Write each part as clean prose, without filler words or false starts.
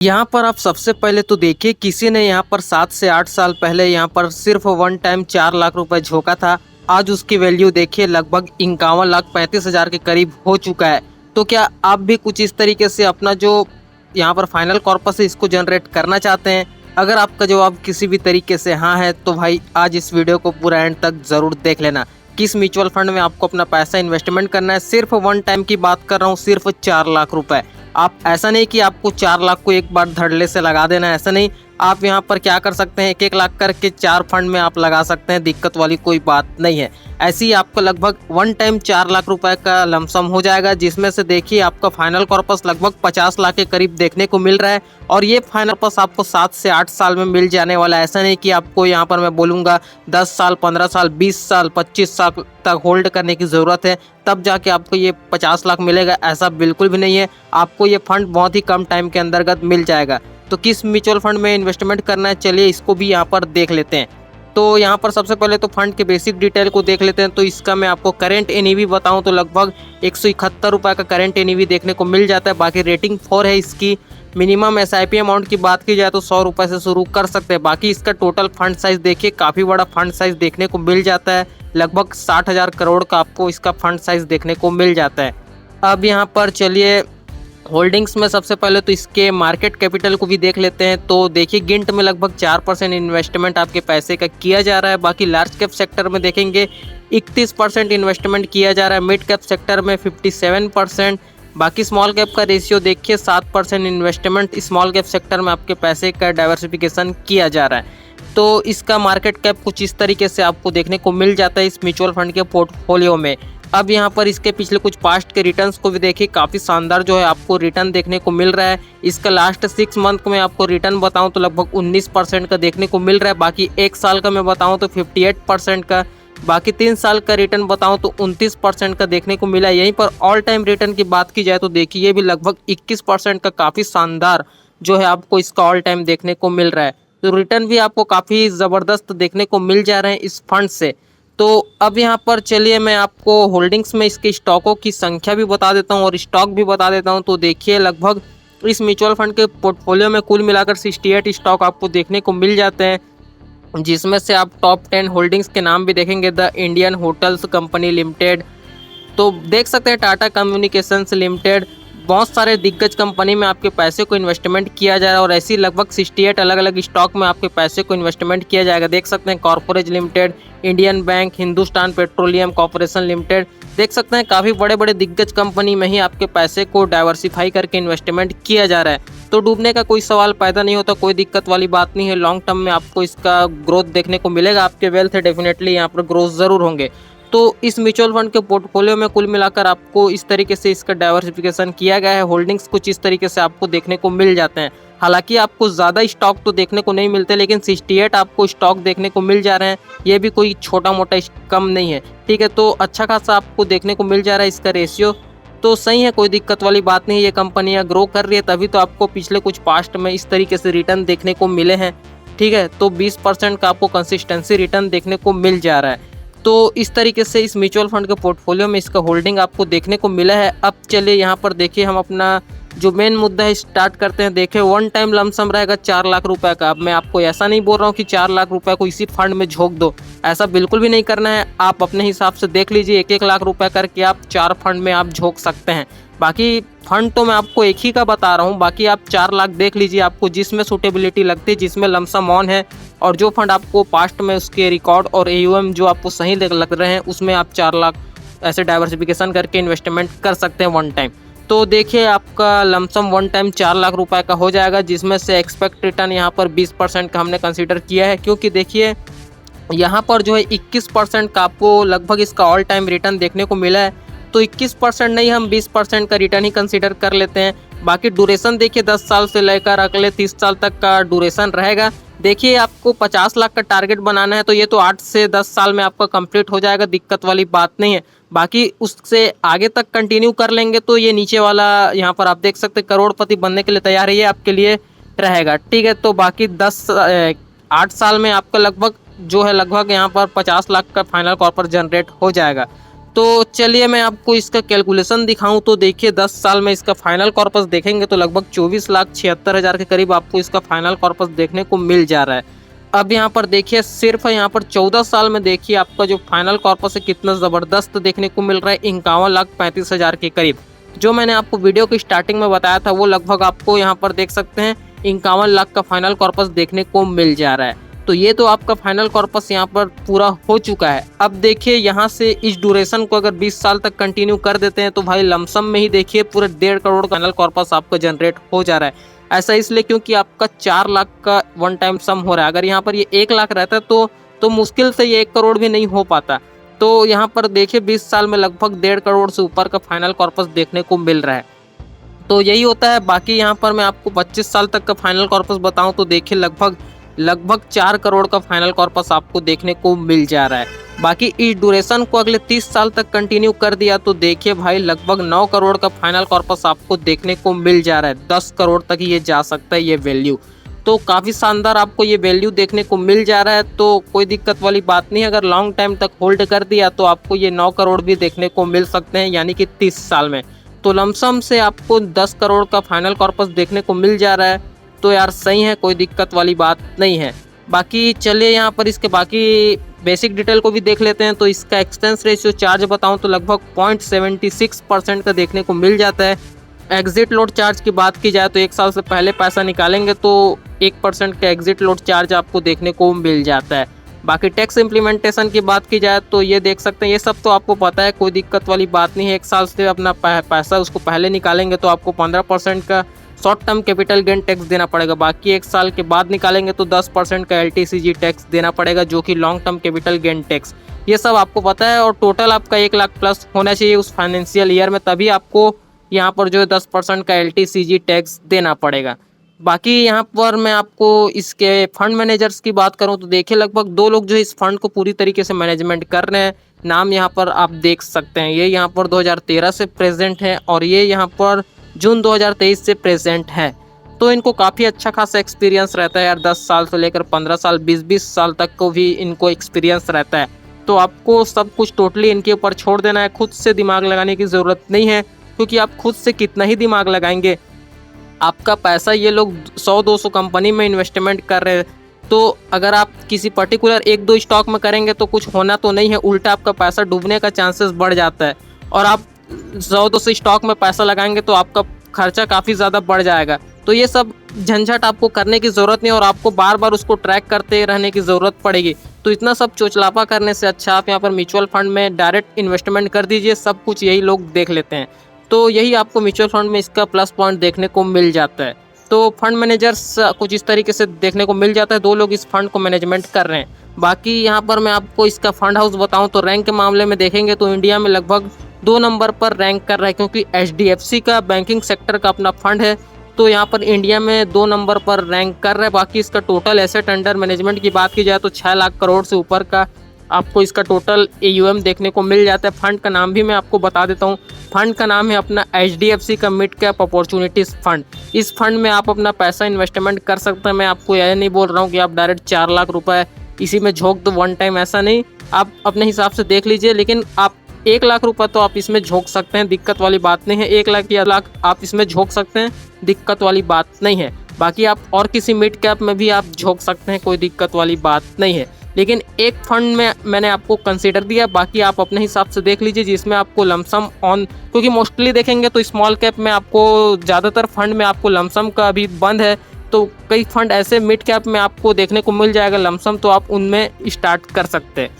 यहाँ पर आप सबसे पहले तो देखिए किसी ने यहाँ पर 7 से 8 साल पहले यहाँ पर सिर्फ वन टाइम 4 लाख रुपए झोंका था। आज उसकी वैल्यू देखिए लगभग 51,35,000 के करीब हो चुका है। तो क्या आप भी कुछ इस तरीके से अपना जो यहाँ पर फाइनल कॉर्पस है इसको जनरेट करना चाहते हैं? अगर आपका जवाब किसी भी तरीके से हाँ है तो भाई आज इस वीडियो को पूरा एंड तक ज़रूर देख लेना। किस म्यूचुअल फंड में आपको अपना पैसा इन्वेस्टमेंट करना है, सिर्फ वन टाइम की बात कर रहा हूँ, सिर्फ 4 लाख रुपए। आप ऐसा नहीं कि आपको 4 लाख को एक बार धड़ल्ले से लगा देना है, ऐसा नहीं। आप यहाँ पर क्या कर सकते हैं, 1-1 लाख करके 4 फंड में आप लगा सकते हैं, दिक्कत वाली कोई बात नहीं है। ऐसे ही आपको लगभग वन टाइम 4 लाख रुपए का लमसम हो जाएगा, जिसमें से देखिए आपका फाइनल कॉर्पस लगभग 50 लाख के करीब देखने को मिल रहा है। और ये फाइनल कॉर्पस आपको 7 से 8 साल में मिल जाने वाला है। ऐसा नहीं कि आपको यहाँ पर मैं बोलूँगा 10 साल, 15 साल, 20 साल, 25 साल तक होल्ड करने की ज़रूरत है तब जाके आपको ये 50 लाख मिलेगा, ऐसा बिल्कुल भी नहीं है। आपको ये फंड बहुत ही कम टाइम के अंतर्गत मिल जाएगा। तो किस म्यूचुअल फंड में इन्वेस्टमेंट करना है, चलिए इसको भी यहाँ पर देख लेते हैं। तो यहाँ पर सबसे पहले तो फंड के बेसिक डिटेल को देख लेते हैं। तो इसका मैं आपको करंट एनईवी बताऊँ तो लगभग 171 रुपये का करंट एनईवी देखने को मिल जाता है। बाकी रेटिंग 4 है इसकी। मिनिमम एसआईपी अमाउंट की बात की जाए तो 100 रुपये से शुरू कर सकते हैं। बाकी इसका टोटल फंड साइज देखिए, काफ़ी बड़ा फंड साइज देखने को मिल जाता है। लगभग 60,000 करोड़ का आपको इसका फंड साइज देखने को मिल जाता है। अब यहाँ पर चलिए होल्डिंग्स में सबसे पहले तो इसके मार्केट कैपिटल को भी देख लेते हैं। तो देखिए गिंट में लगभग 4% इन्वेस्टमेंट आपके पैसे का किया जा रहा है। बाकी लार्ज कैप सेक्टर में देखेंगे 31% इन्वेस्टमेंट किया जा रहा है, मिड कैप सेक्टर में 57%। बाकी स्मॉल कैप का रेशियो देखिए 7% इन्वेस्टमेंट स्मॉल कैप सेक्टर में आपके पैसे का डाइवर्सिफिकेशन किया जा रहा है। तो इसका मार्केट कैप कुछ इस तरीके से आपको देखने को मिल जाता है इस म्यूचुअल फंड के पोर्टफोलियो में। अब यहाँ पर इसके पिछले कुछ पास्ट के रिटर्न्स को भी देखिए, काफ़ी शानदार जो है आपको रिटर्न देखने को मिल रहा है। इसका लास्ट 6 मंथ में आपको रिटर्न बताऊँ तो लगभग 19% का देखने को मिल रहा है। बाकी 1 साल का मैं बताऊँ तो 58% का। बाकी 3 साल का रिटर्न बताऊं तो 29% का देखने को मिला। यहीं पर ऑल टाइम रिटर्न की बात की जाए तो देखिए ये भी लगभग 21% का काफ़ी शानदार जो है आपको इसका ऑल टाइम देखने को मिल रहा है। तो रिटर्न भी आपको काफ़ी ज़बरदस्त देखने को मिल जा रहे हैं इस फंड से। तो अब यहाँ पर चलिए मैं आपको होल्डिंग्स में इसके स्टॉकों की संख्या भी बता देता हूँ और स्टॉक भी बता देता हूँ। तो देखिए लगभग इस म्यूचुअल फंड के पोर्टफोलियो में कुल मिलाकर 68 स्टॉक आपको देखने को मिल जाते हैं, जिसमें से आप टॉप 10 होल्डिंग्स के नाम भी देखेंगे। The Indian hotels company limited, तो देख सकते हैं टाटा कम्युनिकेशंस लिमिटेड, बहुत सारे दिग्गज कंपनी में आपके पैसे को इन्वेस्टमेंट किया जा रहा है। और ऐसी लगभग 68 अलग अलग स्टॉक में आपके पैसे को इन्वेस्टमेंट किया जाएगा। देख सकते हैं corporation limited, Indian bank, Hindustan petroleum corporation limited, देख सकते हैं काफ़ी बड़े बड़े दिग्गज कंपनी में ही आपके पैसे को डाइवर्सिफाई करके इन्वेस्टमेंट किया जा रहा है। तो डूबने का कोई सवाल पैदा नहीं होता, कोई दिक्कत वाली बात नहीं है। लॉन्ग टर्म में आपको इसका ग्रोथ देखने को मिलेगा, आपके वेल्थ डेफिनेटली यहाँ पर ग्रोथ ज़रूर होंगे। तो इस म्यूचुअल फंड के पोर्टफोलियो में कुल मिलाकर आपको इस तरीके से इसका डाइवर्सिफिकेशन किया गया है। होल्डिंग्स कुछ इस तरीके से आपको देखने को मिल जाते हैं। हालांकि आपको ज़्यादा स्टॉक तो देखने को नहीं मिलते, लेकिन 68 आपको स्टॉक देखने को मिल जा रहे हैं। ये भी कोई छोटा मोटा कम नहीं है, ठीक है। तो अच्छा खासा आपको देखने को मिल जा रहा है। इसका रेशियो तो सही है, कोई दिक्कत वाली बात नहीं है। ये कंपनियां ग्रो कर रही है तभी तो आपको पिछले कुछ पास्ट में इस तरीके से रिटर्न देखने को मिले हैं, ठीक है। तो 20% का आपको कंसिस्टेंसी रिटर्न देखने को मिल जा रहा है। तो इस तरीके से इस म्यूचुअल फंड के पोर्टफोलियो में इसका होल्डिंग आपको देखने को मिला है। अब चलिए यहाँ पर देखिए हम अपना जो मेन मुद्दा है स्टार्ट करते हैं। देखिए वन टाइम लमसम रहेगा 4 लाख रुपए का। अब मैं आपको ऐसा नहीं बोल रहा हूँ कि 4 लाख रुपए को इसी फंड में झोंक दो, ऐसा बिल्कुल भी नहीं करना है। आप अपने हिसाब से देख लीजिए, 1-1 लाख रुपए करके आप 4 फंड में आप झोंक सकते हैं। बाकी फंड तो मैं आपको एक ही का बता रहा हूँ, बाकी आप 4 लाख देख लीजिए, आपको जिसमें सूटेबिलिटी लगती है, जिसमें लमसम ऑन है और जो फंड आपको पास्ट में उसके रिकॉर्ड और एयूएम जो आपको सही लग रहे हैं उसमें आप 4 लाख ऐसे डाइवर्सिफिकेशन करके इन्वेस्टमेंट कर सकते हैं वन टाइम। तो देखिए आपका लमसम वन टाइम 4 लाख रुपए का हो जाएगा, जिसमें से एक्सपेक्ट रिटर्न यहाँ पर 20% का हमने कंसीडर किया है, क्योंकि देखिए यहाँ पर जो है 21% का आपको लगभग इसका ऑल टाइम रिटर्न देखने को मिला है। तो 21% नहीं, हम 20% का रिटर्न ही कंसीडर कर लेते हैं। बाकी ड्यूरेशन देखिए 10 साल से लेकर अगले 30 साल तक का ड्यूरेशन रहेगा। देखिए आपको 50 लाख का टारगेट बनाना है तो ये तो 8 से 10 साल में आपका कंप्लीट हो जाएगा, दिक्कत वाली बात नहीं है। बाकी उससे आगे तक कंटिन्यू कर लेंगे तो ये नीचे वाला यहाँ पर आप देख सकते हैं करोड़पति बनने के लिए तैयार है, ये आपके लिए रहेगा, ठीक है। तो बाकी 8 साल में आपका लगभग जो है लगभग यहाँ पर 50 लाख का फाइनल कॉर्पर जनरेट हो जाएगा। तो चलिए मैं आपको इसका कैलकुलेशन दिखाऊं तो देखिए 10 साल में इसका फाइनल कॉर्पस देखेंगे तो लगभग 24,76,000 के करीब आपको इसका फाइनल कॉर्पस देखने को मिल जा रहा है। अब यहाँ पर देखिए सिर्फ यहाँ पर 14 साल में देखिए आपका जो फाइनल कॉर्पस है कितना ज़बरदस्त देखने को मिल रहा है, 51,35,000 के करीब। जो मैंने आपको वीडियो की स्टार्टिंग में बताया था वो लगभग आपको यहाँ पर देख सकते हैं 51 लाख का फाइनल कॉर्पस देखने को मिल जा रहा है। तो ये तो आपका फाइनल कॉर्पस यहाँ पर पूरा हो चुका है। अब देखिए यहाँ से इस ड्यूरेशन को अगर 20 साल तक कंटिन्यू कर देते हैं तो भाई लमसम में ही देखिए पूरे 1.5 करोड़ का फाइनल कॉर्पस आपका जनरेट हो जा रहा है। ऐसा इसलिए क्योंकि आपका 4 लाख का वन टाइम सम हो रहा है। अगर यहाँ पर ये 1 लाख रहता तो मुश्किल से ये 1 करोड़ भी नहीं हो पाता। तो यहाँ पर देखिए 20 साल में लगभग 1.5 करोड़ से ऊपर का फाइनल कॉर्पस देखने को मिल रहा है। तो यही होता है। बाकी यहाँ पर मैं आपको 25 साल तक का फाइनल कॉर्पस बताऊं तो देखिए लगभग 4 करोड़ का फाइनल कॉर्पस आपको देखने को मिल जा रहा है। बाकी इस ड्यूरेशन को अगले 30 साल तक कंटिन्यू कर दिया तो देखिए भाई लगभग 9 करोड़ का फाइनल कॉर्पस आपको देखने को मिल जा रहा है। 10 करोड़ तक ये जा सकता है ये वैल्यू। तो काफ़ी शानदार आपको ये वैल्यू देखने को मिल जा रहा है। तो कोई दिक्कत वाली बात नहीं है। अगर लॉन्ग टाइम तक होल्ड कर दिया तो आपको ये 9 करोड़ भी देखने को मिल सकते हैं, यानी कि 30 साल में। तो लमसम से आपको 10 करोड़ का फाइनल कॉर्पस देखने को मिल जा रहा है। तो यार सही है, कोई दिक्कत वाली बात नहीं है। बाकी चलिए यहाँ पर इसके बाकी बेसिक डिटेल को भी देख लेते हैं। तो इसका एक्सपेंस रेशियो चार्ज बताऊं तो लगभग 0.76% का देखने को मिल जाता है। एग्जिट लोड चार्ज की बात की जाए तो 1 साल से पहले पैसा निकालेंगे तो 1% का एग्जिट लोड चार्ज आपको देखने को मिल जाता है। बाकी टैक्स इम्प्लीमेंटेशन की बात की जाए तो ये देख सकते हैं, ये सब तो आपको पता है, कोई दिक्कत वाली बात नहीं है। 1 साल से अपना पैसा उसको पहले निकालेंगे तो आपको 15% का short term capital gain tax देना पड़ेगा। बाकी 1 साल के बाद निकालेंगे तो 10% का LTCG टैक्स देना पड़ेगा, जो कि long term capital gain tax. ये सब आपको पता है। और टोटल आपका 1 लाख प्लस होना चाहिए उस फाइनेंशियल ईयर में, तभी आपको यहाँ पर जो है 10% का LTCG टैक्स देना पड़ेगा। बाकी यहाँ पर मैं आपको इसके फंड मैनेजर्स की बात करूँ तो देखिए लगभग 2 लोग जो है इस फंड को पूरी तरीके से मैनेजमेंट कर रहे हैं। नाम यहाँ पर आप देख सकते हैं, ये यहाँ पर 2013 से प्रेजेंट है और ये यहाँ पर जून 2023 से प्रेजेंट है। तो इनको काफ़ी अच्छा खासा एक्सपीरियंस रहता है यार, 10 साल से लेकर 15 साल 20-20 साल तक को भी इनको एक्सपीरियंस रहता है। तो आपको सब कुछ टोटली इनके ऊपर छोड़ देना है, खुद से दिमाग लगाने की ज़रूरत नहीं है, क्योंकि आप खुद से कितना ही दिमाग लगाएंगे, आपका पैसा ये लोग 100-200 कंपनी में इन्वेस्टमेंट कर रहे हैं। तो अगर आप किसी पर्टिकुलर 1-2 स्टॉक में करेंगे तो कुछ होना तो नहीं है, उल्टा आपका पैसा डूबने का चांसेस बढ़ जाता है। और आप 100-200 स्टॉक में पैसा लगाएंगे तो आपका खर्चा काफ़ी ज़्यादा बढ़ जाएगा। तो ये सब झंझट आपको करने की ज़रूरत नहीं और आपको बार बार उसको ट्रैक करते रहने की ज़रूरत पड़ेगी। तो इतना सब चोचलापा करने से अच्छा आप यहाँ पर म्यूचुअल फंड में डायरेक्ट इन्वेस्टमेंट कर दीजिए, सब कुछ यही लोग देख लेते हैं। तो यही आपको म्यूचुअल फंड में इसका प्लस पॉइंट देखने को मिल जाता है। तो फंड मैनेजर्स कुछ इस तरीके से देखने को मिल जाता है, 2 लोग इस फंड को मैनेजमेंट कर रहे हैं। बाकी यहाँ पर मैं आपको इसका फंड हाउस बताऊँ तो रैंक के मामले में देखेंगे तो इंडिया में लगभग 2 नंबर पर रैंक कर रहा है, क्योंकि HDFC का बैंकिंग सेक्टर का अपना फंड है। तो यहाँ पर इंडिया में 2 नंबर पर रैंक कर रहा है। बाकी इसका टोटल एसेट अंडर मैनेजमेंट की बात की जाए तो 6 लाख करोड़ से ऊपर का आपको इसका टोटल AUM देखने को मिल जाता है। फंड का नाम भी मैं आपको बता देता हूँ। फंड का नाम है अपना HDFC का मिड कैप अपॉर्चुनिटीज़ फंड। इस फंड में आप अपना पैसा इन्वेस्टमेंट कर सकते हैं। मैं आपको यह नहीं बोल रहा हूँ कि आप डायरेक्ट 4 लाख रुपए इसी में झोंक दो वन टाइम, ऐसा नहीं, आप अपने हिसाब से देख लीजिए। लेकिन आप 1 लाख रुपए तो आप इसमें झोंक सकते हैं, दिक्कत वाली बात नहीं है। 1 लाख या लाख आप इसमें झोंक सकते हैं, दिक्कत वाली बात नहीं है। बाकी आप और किसी मिड कैप में भी आप झोंक सकते हैं, कोई दिक्कत वाली बात नहीं है। लेकिन एक फंड में मैंने आपको कंसीडर दिया, बाकी आप अपने हिसाब से देख लीजिए जिसमें आपको लमसम ऑन, क्योंकि मोस्टली देखेंगे तो स्मॉल कैप में आपको ज़्यादातर फंड में आपको लमसम का अभी बंद है। तो कई फंड ऐसे मिड कैप में आपको देखने को मिल जाएगा लमसम, तो आप उनमें स्टार्ट कर सकते हैं।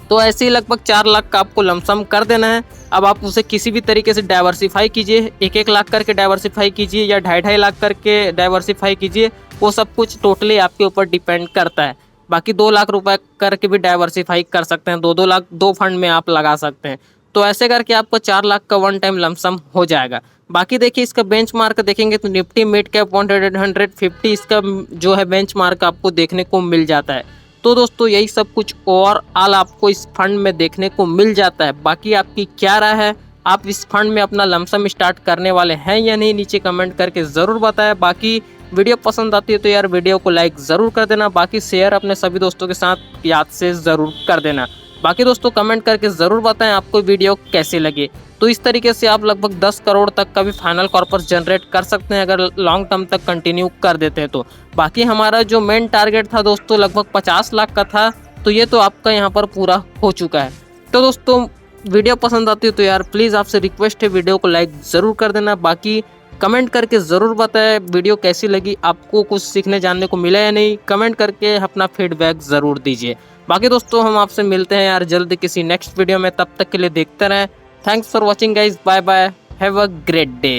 तो ऐसे ही लगभग 4 लाख का आपको लमसम कर देना है। अब आप उसे किसी भी तरीके से डाइवर्सिफाई कीजिए, 1-1 लाख करके डाइवर्सिफाई कीजिए या 2.5-2.5 लाख करके डाइवर्सिफाई कीजिए, वो सब कुछ टोटली आपके ऊपर डिपेंड करता है। बाकी 2 लाख रुपए करके भी डाइवर्सिफाई कर सकते हैं, 2-2 लाख 2 फंड में आप लगा सकते हैं। तो ऐसे करके आपको 4 लाख का वन टाइम लमसम हो जाएगा। बाकी देखिए इसका बेंचमार्क देखेंगे तो निफ्टी मिड कैप 100-150 इसका जो है बेंचमार्क आपको देखने को मिल जाता है। तो दोस्तों यही सब कुछ ओवरऑल आपको इस फंड में देखने को मिल जाता है। बाकी आपकी क्या राय है, आप इस फंड में अपना लमसम स्टार्ट करने वाले हैं या नहीं, नीचे कमेंट करके ज़रूर बताएं। बाकी वीडियो पसंद आती है तो यार वीडियो को लाइक ज़रूर कर देना, बाकी शेयर अपने सभी दोस्तों के साथ याद से ज़रूर कर देना। बाकी दोस्तों कमेंट करके ज़रूर बताएं आपको वीडियो कैसी लगी। तो इस तरीके से आप लगभग 10 करोड़ तक का भी फाइनल कॉर्पस जनरेट कर सकते हैं अगर लॉन्ग टर्म तक कंटिन्यू कर देते हैं तो। बाकी हमारा जो मेन टारगेट था दोस्तों लगभग 50 लाख का था, तो ये तो आपका यहाँ पर पूरा हो चुका है। तो दोस्तों वीडियो पसंद आती है तो यार प्लीज़ आपसे रिक्वेस्ट है वीडियो को लाइक ज़रूर कर देना। बाकी कमेंट करके ज़रूर बताएं वीडियो कैसी लगी, आपको कुछ सीखने जानने को मिला या नहीं। कमेंट करके अपना फीडबैक ज़रूर दीजिए। बाकी दोस्तों हम आपसे मिलते हैं यार जल्दी किसी नेक्स्ट वीडियो में, तब तक के लिए देखते रहें। Thanks for watching guys, bye bye, have a great day.